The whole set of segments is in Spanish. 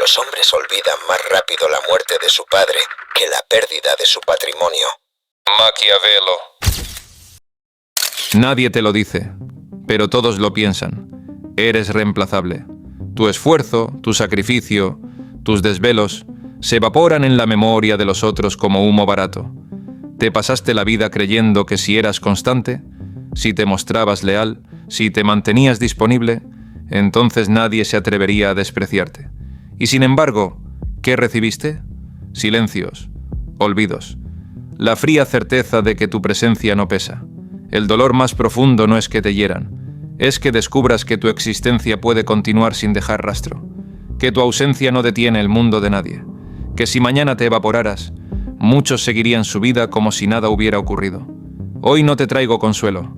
Los hombres olvidan más rápido la muerte de su padre que la pérdida de su patrimonio. Maquiavelo. Nadie te lo dice, pero todos lo piensan. Eres reemplazable. Tu esfuerzo, tu sacrificio, tus desvelos se evaporan en la memoria de los otros como humo barato. Te pasaste la vida creyendo que si eras constante, si te mostrabas leal, si te mantenías disponible, entonces nadie se atrevería a despreciarte. Y sin embargo, ¿qué recibiste? Silencios, olvidos, la fría certeza de que tu presencia no pesa. El dolor más profundo no es que te hieran, es que descubras que tu existencia puede continuar sin dejar rastro, que tu ausencia no detiene el mundo de nadie, que si mañana te evaporaras, muchos seguirían su vida como si nada hubiera ocurrido. Hoy no te traigo consuelo,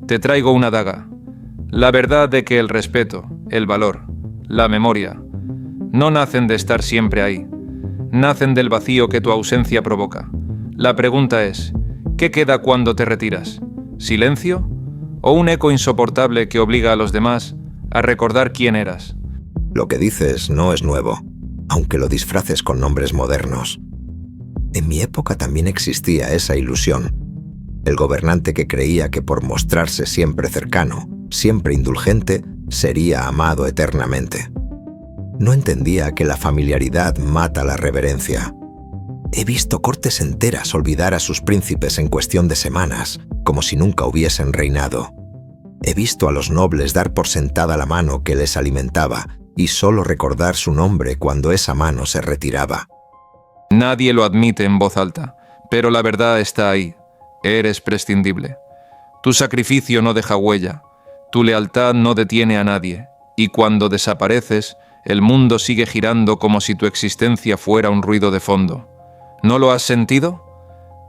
te traigo una daga, la verdad de que el respeto, el valor, la memoria, no nacen de estar siempre ahí, nacen del vacío que tu ausencia provoca. La pregunta es, ¿qué queda cuando te retiras? ¿Silencio? ¿O un eco insoportable que obliga a los demás a recordar quién eras? Lo que dices no es nuevo, aunque lo disfraces con nombres modernos. En mi época también existía esa ilusión. El gobernante que creía que por mostrarse siempre cercano, siempre indulgente, sería amado eternamente. No entendía que la familiaridad mata la reverencia. He visto cortes enteras olvidar a sus príncipes en cuestión de semanas, como si nunca hubiesen reinado. He visto a los nobles dar por sentada la mano que les alimentaba y solo recordar su nombre cuando esa mano se retiraba. Nadie lo admite en voz alta, pero la verdad está ahí. Eres prescindible. Tu sacrificio no deja huella, tu lealtad no detiene a nadie, y cuando desapareces, el mundo sigue girando como si tu existencia fuera un ruido de fondo. ¿No lo has sentido?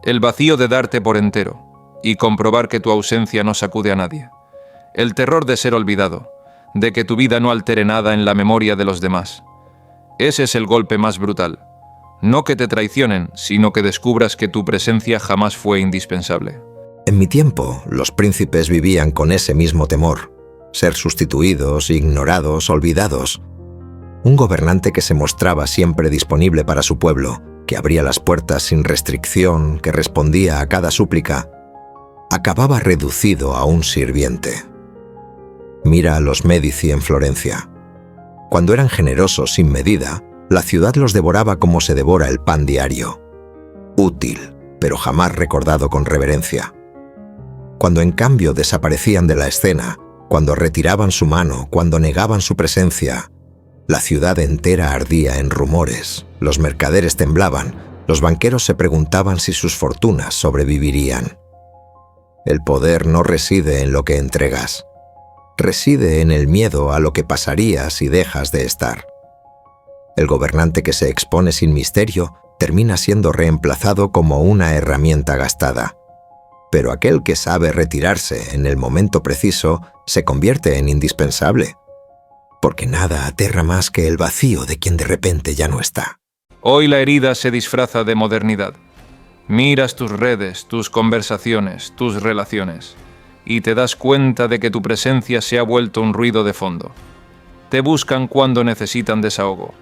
El vacío de darte por entero y comprobar que tu ausencia no sacude a nadie. El terror de ser olvidado, de que tu vida no altere nada en la memoria de los demás. Ese es el golpe más brutal. No que te traicionen, sino que descubras que tu presencia jamás fue indispensable. En mi tiempo, los príncipes vivían con ese mismo temor. Ser sustituidos, ignorados, olvidados. Un gobernante que se mostraba siempre disponible para su pueblo, que abría las puertas sin restricción, que respondía a cada súplica, acababa reducido a un sirviente. Mira a los Médici en Florencia. Cuando eran generosos sin medida, la ciudad los devoraba como se devora el pan diario. Útil, pero jamás recordado con reverencia. Cuando en cambio desaparecían de la escena, cuando retiraban su mano, cuando negaban su presencia, la ciudad entera ardía en rumores, los mercaderes temblaban, los banqueros se preguntaban si sus fortunas sobrevivirían. El poder no reside en lo que entregas, reside en el miedo a lo que pasaría si dejas de estar. El gobernante que se expone sin misterio termina siendo reemplazado como una herramienta gastada. Pero aquel que sabe retirarse en el momento preciso se convierte en indispensable. Porque nada aterra más que el vacío de quien de repente ya no está. Hoy la herida se disfraza de modernidad. Miras tus redes, tus conversaciones, tus relaciones, y te das cuenta de que tu presencia se ha vuelto un ruido de fondo. Te buscan cuando necesitan desahogo,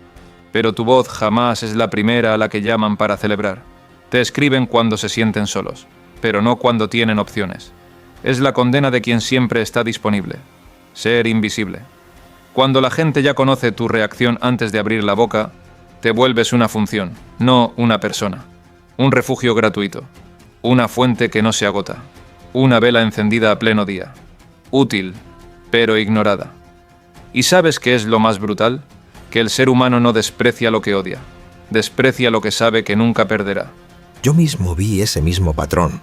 pero tu voz jamás es la primera a la que llaman para celebrar. Te escriben cuando se sienten solos, pero no cuando tienen opciones. Es la condena de quien siempre está disponible. Ser invisible. Cuando la gente ya conoce tu reacción antes de abrir la boca, te vuelves una función, no una persona. Un refugio gratuito. Una fuente que no se agota. Una vela encendida a pleno día. Útil, pero ignorada. ¿Y sabes qué es lo más brutal? Que el ser humano no desprecia lo que odia. Desprecia lo que sabe que nunca perderá. Yo mismo vi ese mismo patrón,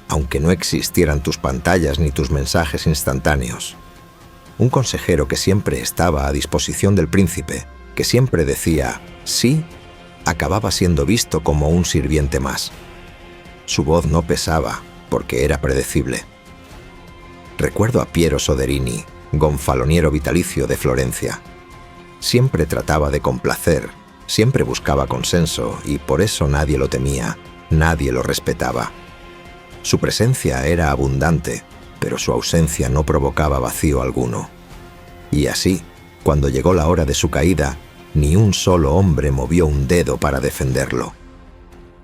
aunque no existieran tus pantallas ni tus mensajes instantáneos. Un consejero que siempre estaba a disposición del príncipe, que siempre decía sí, acababa siendo visto como un sirviente más. Su voz no pesaba, porque era predecible. Recuerdo a Piero Soderini, gonfaloniero vitalicio de Florencia. Siempre trataba de complacer, siempre buscaba consenso y por eso nadie lo temía, nadie lo respetaba. Su presencia era abundante, pero su ausencia no provocaba vacío alguno. Y así, cuando llegó la hora de su caída, Ni un solo hombre movió un dedo para defenderlo.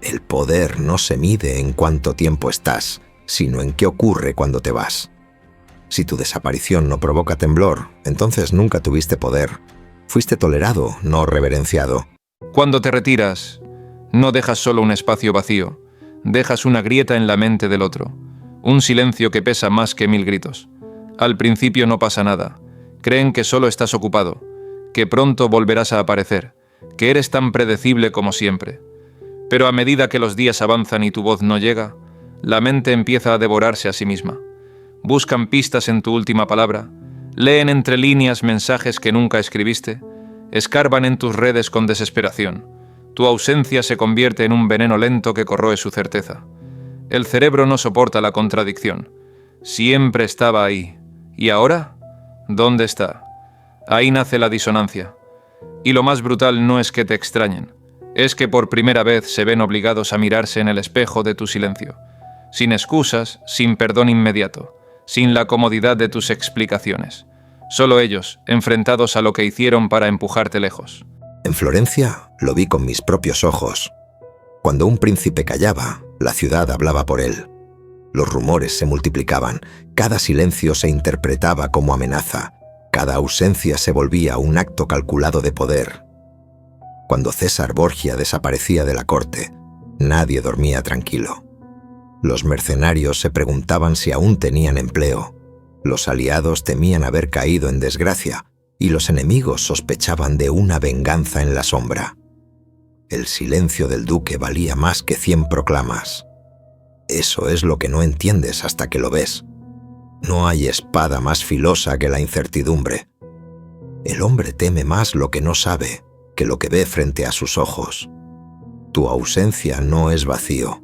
El poder no se mide en cuánto tiempo estás, sino en qué ocurre cuando te vas. Si tu desaparición no provoca temblor, entonces nunca tuviste poder. Fuiste tolerado, no reverenciado. Cuando te retiras, no dejas solo un espacio vacío, dejas una grieta en la mente del otro, un silencio que pesa más que 1000 gritos. Al principio no pasa nada, creen que solo estás ocupado, que pronto volverás a aparecer, que eres tan predecible como siempre. Pero a medida que los días avanzan y tu voz no llega, la mente empieza a devorarse a sí misma. Buscan pistas en tu última palabra, leen entre líneas mensajes que nunca escribiste, escarban en tus redes con desesperación. Tu ausencia se convierte en un veneno lento que corroe su certeza. El cerebro no soporta la contradicción. Siempre estaba ahí. ¿Y ahora? ¿Dónde está? Ahí nace la disonancia. Y lo más brutal no es que te extrañen, es que por primera vez se ven obligados a mirarse en el espejo de tu silencio, sin excusas, sin perdón inmediato, sin la comodidad de tus explicaciones. Solo ellos, enfrentados a lo que hicieron para empujarte lejos. En Florencia lo vi con mis propios ojos. Cuando un príncipe callaba, la ciudad hablaba por él. Los rumores se multiplicaban, cada silencio se interpretaba como amenaza, cada ausencia se volvía un acto calculado de poder. Cuando César Borgia desaparecía de la corte, nadie dormía tranquilo. Los mercenarios se preguntaban si aún tenían empleo, los aliados temían haber caído en desgracia y los enemigos sospechaban de una venganza en la sombra. El silencio del duque valía más que 100 proclamas. Eso es lo que no entiendes hasta que lo ves. No hay espada más filosa que la incertidumbre. El hombre teme más lo que no sabe que lo que ve frente a sus ojos. Tu ausencia no es vacío.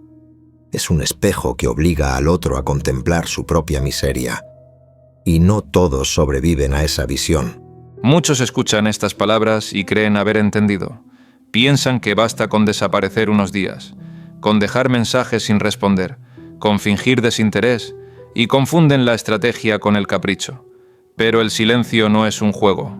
Es un espejo que obliga al otro a contemplar su propia miseria. Y no todos sobreviven a esa visión. Muchos escuchan estas palabras y creen haber entendido. Piensan que basta con desaparecer unos días, con dejar mensajes sin responder, con fingir desinterés, y confunden la estrategia con el capricho. Pero el silencio no es un juego.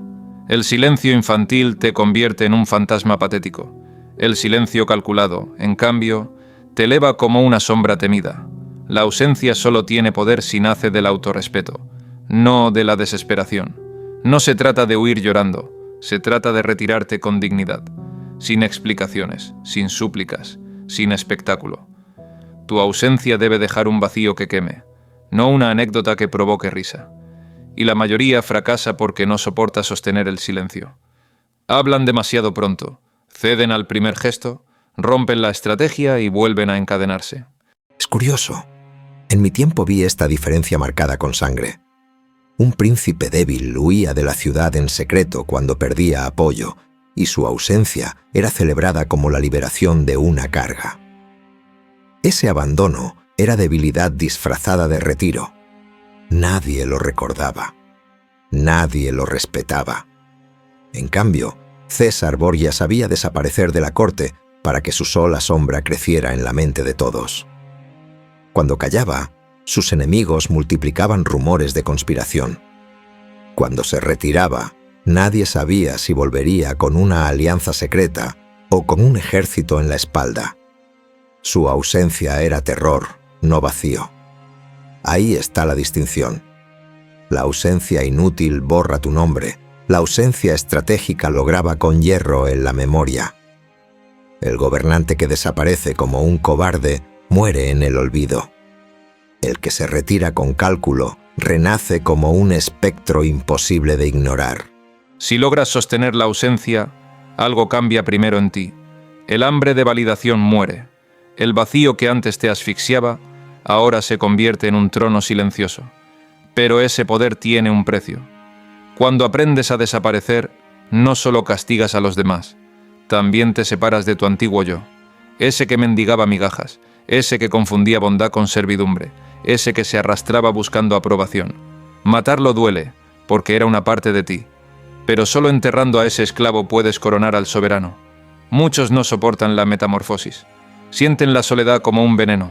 El silencio infantil te convierte en un fantasma patético. El silencio calculado, en cambio, te eleva como una sombra temida. La ausencia solo tiene poder si nace del autorrespeto, no de la desesperación. No se trata de huir llorando, se trata de retirarte con dignidad, sin explicaciones, sin súplicas, sin espectáculo. Tu ausencia debe dejar un vacío que queme, no una anécdota que provoque risa. Y la mayoría fracasa porque no soporta sostener el silencio. Hablan demasiado pronto, ceden al primer gesto, rompen la estrategia y vuelven a encadenarse. Es curioso. En mi tiempo vi esta diferencia marcada con sangre. Un príncipe débil huía de la ciudad en secreto cuando perdía apoyo, y su ausencia era celebrada como la liberación de una carga. Ese abandono era debilidad disfrazada de retiro. Nadie lo recordaba. Nadie lo respetaba. En cambio, César Borgia sabía desaparecer de la corte para que su sola sombra creciera en la mente de todos. Cuando callaba, sus enemigos multiplicaban rumores de conspiración. Cuando se retiraba, nadie sabía si volvería con una alianza secreta o con un ejército en la espalda. Su ausencia era terror, no vacío. Ahí está la distinción. La ausencia inútil borra tu nombre, la ausencia estratégica lo graba con hierro en la memoria. El gobernante que desaparece como un cobarde muere en el olvido. El que se retira con cálculo renace como un espectro imposible de ignorar. Si logras sostener la ausencia, algo cambia primero en ti. El hambre de validación muere. El vacío que antes te asfixiaba, ahora se convierte en un trono silencioso. Pero ese poder tiene un precio. Cuando aprendes a desaparecer, no solo castigas a los demás, también te separas de tu antiguo yo, ese que mendigaba migajas, ese que confundía bondad con servidumbre, ese que se arrastraba buscando aprobación. Matarlo duele, porque era una parte de ti, pero solo enterrando a ese esclavo puedes coronar al soberano. Muchos no soportan la metamorfosis, sienten la soledad como un veneno,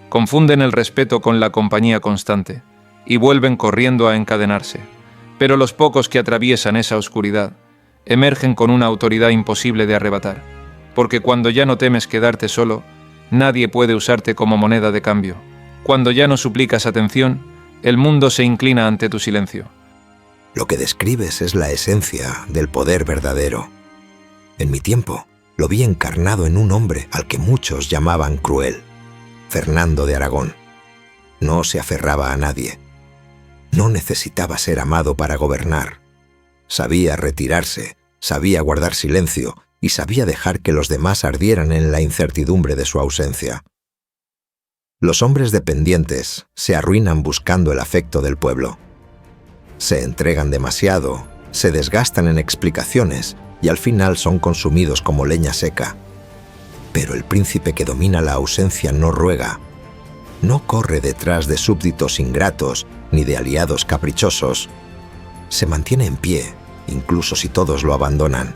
confunden el respeto con la compañía constante, y vuelven corriendo a encadenarse. Pero los pocos que atraviesan esa oscuridad emergen con una autoridad imposible de arrebatar, porque cuando ya no temes quedarte solo, nadie puede usarte como moneda de cambio. Cuando ya no suplicas atención, el mundo se inclina ante tu silencio. Lo que describes es la esencia del poder verdadero. En mi tiempo, lo vi encarnado en un hombre al que muchos llamaban cruel, Fernando de Aragón. No se aferraba a nadie. No necesitaba ser amado para gobernar. Sabía retirarse, sabía guardar silencio y sabía dejar que los demás ardieran en la incertidumbre de su ausencia. Los hombres dependientes se arruinan buscando el afecto del pueblo. Se entregan demasiado, se desgastan en explicaciones y al final son consumidos como leña seca. Pero el príncipe que domina la ausencia no ruega, no corre detrás de súbditos ingratos ni de aliados caprichosos. Se mantiene en pie, incluso si todos lo abandonan.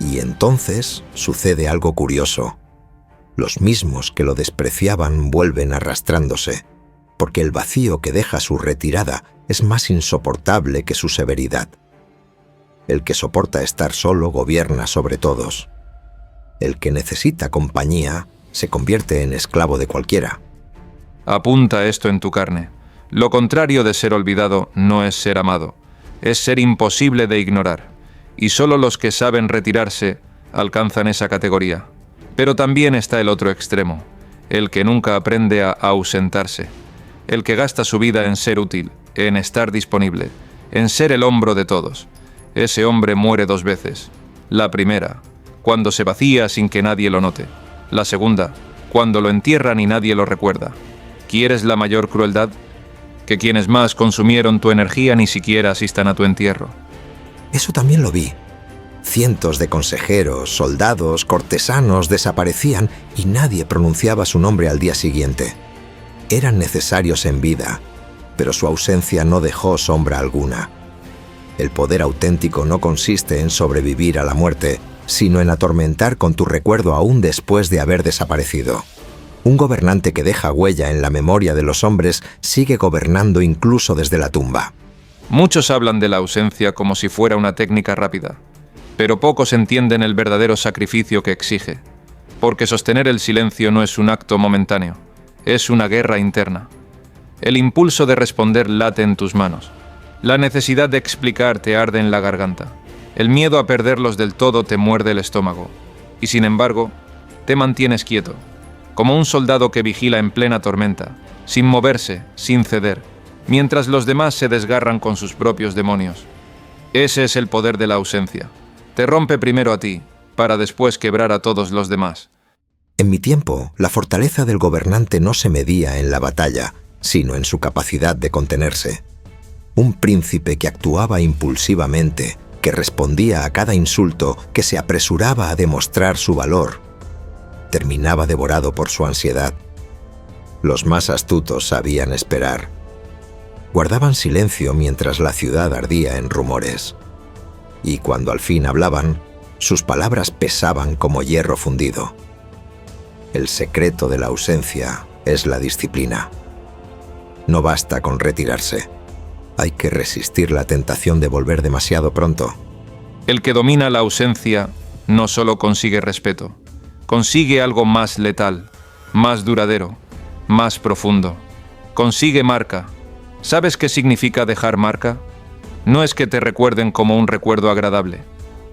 Y entonces sucede algo curioso. Los mismos que lo despreciaban vuelven arrastrándose, porque el vacío que deja su retirada es más insoportable que su severidad. El que soporta estar solo gobierna sobre todos. El que necesita compañía se convierte en esclavo de cualquiera. Apunta esto en tu carne. Lo contrario de ser olvidado no es ser amado, es ser imposible de ignorar. Y solo los que saben retirarse alcanzan esa categoría. Pero también está el otro extremo, el que nunca aprende a ausentarse, el que gasta su vida en ser útil, en estar disponible, en ser el hombro de todos. Ese hombre muere 2 veces. La primera, cuando se vacía sin que nadie lo note. La segunda, cuando lo entierran y nadie lo recuerda. ¿Quieres la mayor crueldad? Que quienes más consumieron tu energía ni siquiera asistan a tu entierro. Eso también lo vi. Cientos de consejeros, soldados, cortesanos desaparecían y nadie pronunciaba su nombre al día siguiente. Eran necesarios en vida, pero su ausencia no dejó sombra alguna. El poder auténtico no consiste en sobrevivir a la muerte, sino en atormentar con tu recuerdo aún después de haber desaparecido. Un gobernante que deja huella en la memoria de los hombres sigue gobernando incluso desde la tumba. Muchos hablan de la ausencia como si fuera una técnica rápida, pero pocos entienden el verdadero sacrificio que exige, porque sostener el silencio no es un acto momentáneo, es una guerra interna. El impulso de responder late en tus manos. La necesidad de explicar te arde en la garganta. El miedo a perderlos del todo te muerde el estómago. Y sin embargo, te mantienes quieto, como un soldado que vigila en plena tormenta, sin moverse, sin ceder, mientras los demás se desgarran con sus propios demonios. Ese es el poder de la ausencia. Te rompe primero a ti, para después quebrar a todos los demás. En mi tiempo, la fortaleza del gobernante no se medía en la batalla, sino en su capacidad de contenerse. Un príncipe que actuaba impulsivamente, que respondía a cada insulto, que se apresuraba a demostrar su valor, terminaba devorado por su ansiedad. Los más astutos sabían esperar. Guardaban silencio mientras la ciudad ardía en rumores. Y cuando al fin hablaban, sus palabras pesaban como hierro fundido. El secreto de la ausencia es la disciplina. No basta con retirarse. Hay que resistir la tentación de volver demasiado pronto. El que domina la ausencia no solo consigue respeto, consigue algo más letal, más duradero, más profundo. Consigue marca. ¿Sabes qué significa dejar marca? No es que te recuerden como un recuerdo agradable,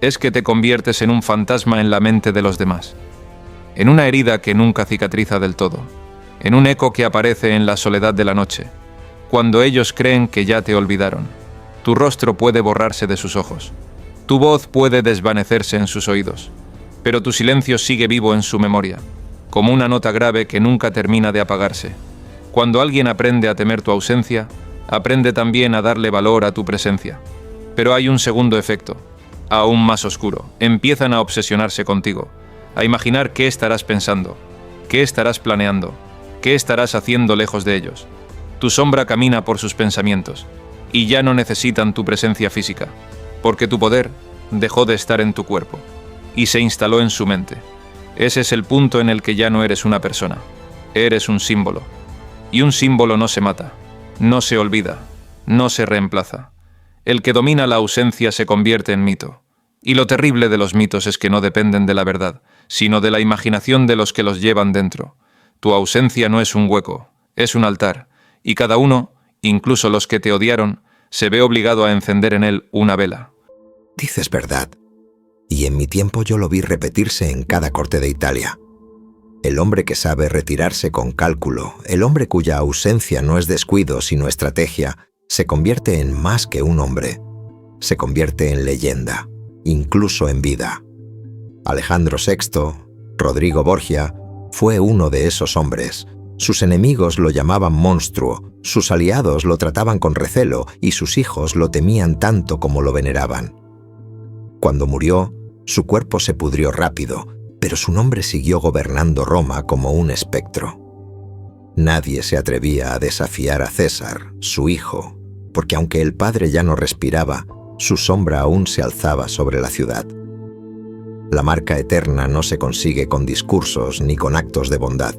es que te conviertes en un fantasma en la mente de los demás, en una herida que nunca cicatriza del todo, en un eco que aparece en la soledad de la noche, cuando ellos creen que ya te olvidaron. Tu rostro puede borrarse de sus ojos, tu voz puede desvanecerse en sus oídos, pero tu silencio sigue vivo en su memoria, como una nota grave que nunca termina de apagarse. Cuando alguien aprende a temer tu ausencia, aprende también a darle valor a tu presencia. Pero hay un segundo efecto, aún más oscuro. Empiezan a obsesionarse contigo, a imaginar qué estarás pensando, qué estarás planeando, qué estarás haciendo lejos de ellos. Tu sombra camina por sus pensamientos, y ya no necesitan tu presencia física, porque tu poder dejó de estar en tu cuerpo, y se instaló en su mente. Ese es el punto en el que ya no eres una persona, eres un símbolo. Y un símbolo no se mata, no se olvida, no se reemplaza. El que domina la ausencia se convierte en mito. Y lo terrible de los mitos es que no dependen de la verdad, sino de la imaginación de los que los llevan dentro. Tu ausencia no es un hueco, es un altar, y cada uno, incluso los que te odiaron, se ve obligado a encender en él una vela. Dices verdad. Y en mi tiempo yo lo vi repetirse en cada corte de Italia. El hombre que sabe retirarse con cálculo, el hombre cuya ausencia no es descuido sino estrategia, se convierte en más que un hombre. Se convierte en leyenda, incluso en vida. Alejandro VI, Rodrigo Borgia, fue uno de esos hombres. Sus enemigos lo llamaban monstruo, sus aliados lo trataban con recelo y sus hijos lo temían tanto como lo veneraban. Cuando murió, su cuerpo se pudrió rápido, pero su nombre siguió gobernando Roma como un espectro. Nadie se atrevía a desafiar a César, su hijo, porque aunque el padre ya no respiraba, su sombra aún se alzaba sobre la ciudad. La marca eterna no se consigue con discursos ni con actos de bondad.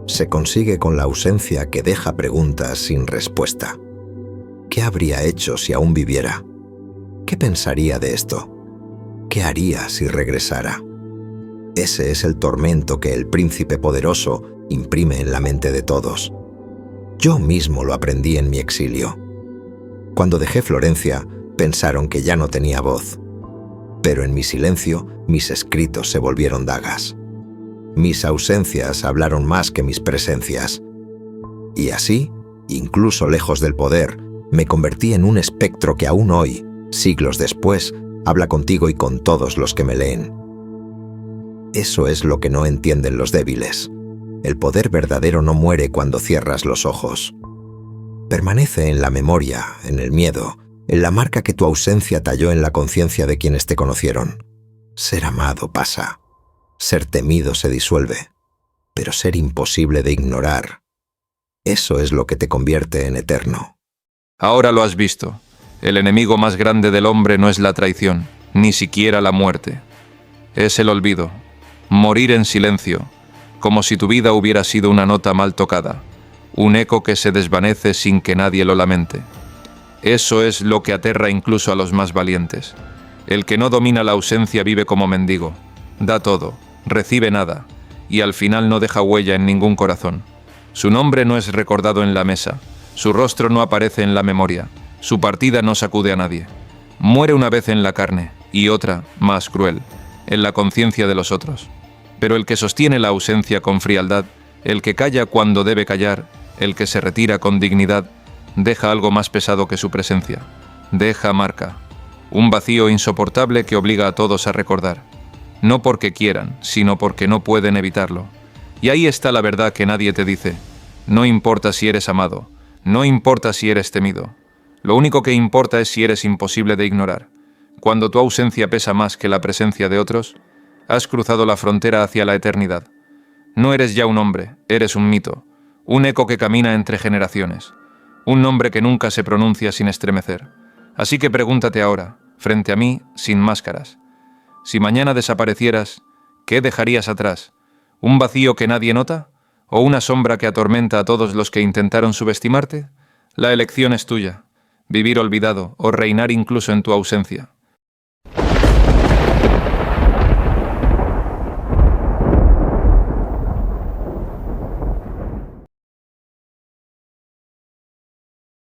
Se consigue con la ausencia que deja preguntas sin respuesta. ¿Qué habría hecho si aún viviera? ¿Qué pensaría de esto? ¿Qué haría si regresara? Ese es el tormento que el príncipe poderoso imprime en la mente de todos. Yo mismo lo aprendí en mi exilio. Cuando dejé Florencia, pensaron que ya no tenía voz. Pero en mi silencio, mis escritos se volvieron dagas. Mis ausencias hablaron más que mis presencias. Y así, incluso lejos del poder, me convertí en un espectro que aún hoy, siglos después, habla contigo y con todos los que me leen. Eso es lo que no entienden los débiles. El poder verdadero no muere cuando cierras los ojos. Permanece en la memoria, en el miedo, en la marca que tu ausencia talló en la conciencia de quienes te conocieron. Ser amado pasa. Ser temido se disuelve. Pero ser imposible de ignorar, eso es lo que te convierte en eterno. Ahora lo has visto. El enemigo más grande del hombre no es la traición, ni siquiera la muerte. Es el olvido. Morir en silencio, como si tu vida hubiera sido una nota mal tocada, un eco que se desvanece sin que nadie lo lamente. Eso es lo que aterra incluso a los más valientes. El que no domina la ausencia vive como mendigo, da todo, recibe nada, y al final no deja huella en ningún corazón. Su nombre no es recordado en la mesa, su rostro no aparece en la memoria, su partida no sacude a nadie. Muere una vez en la carne, y otra, más cruel, en la conciencia de los otros. Pero el que sostiene la ausencia con frialdad, el que calla cuando debe callar, el que se retira con dignidad, deja algo más pesado que su presencia. Deja marca. Un vacío insoportable que obliga a todos a recordar. No porque quieran, sino porque no pueden evitarlo. Y ahí está la verdad que nadie te dice. No importa si eres amado, no importa si eres temido. Lo único que importa es si eres imposible de ignorar. Cuando tu ausencia pesa más que la presencia de otros, has cruzado la frontera hacia la eternidad. No eres ya un hombre, eres un mito, un eco que camina entre generaciones, un nombre que nunca se pronuncia sin estremecer. Así que pregúntate ahora, frente a mí, sin máscaras. Si mañana desaparecieras, ¿qué dejarías atrás? ¿Un vacío que nadie nota? ¿O una sombra que atormenta a todos los que intentaron subestimarte? La elección es tuya, vivir olvidado o reinar incluso en tu ausencia.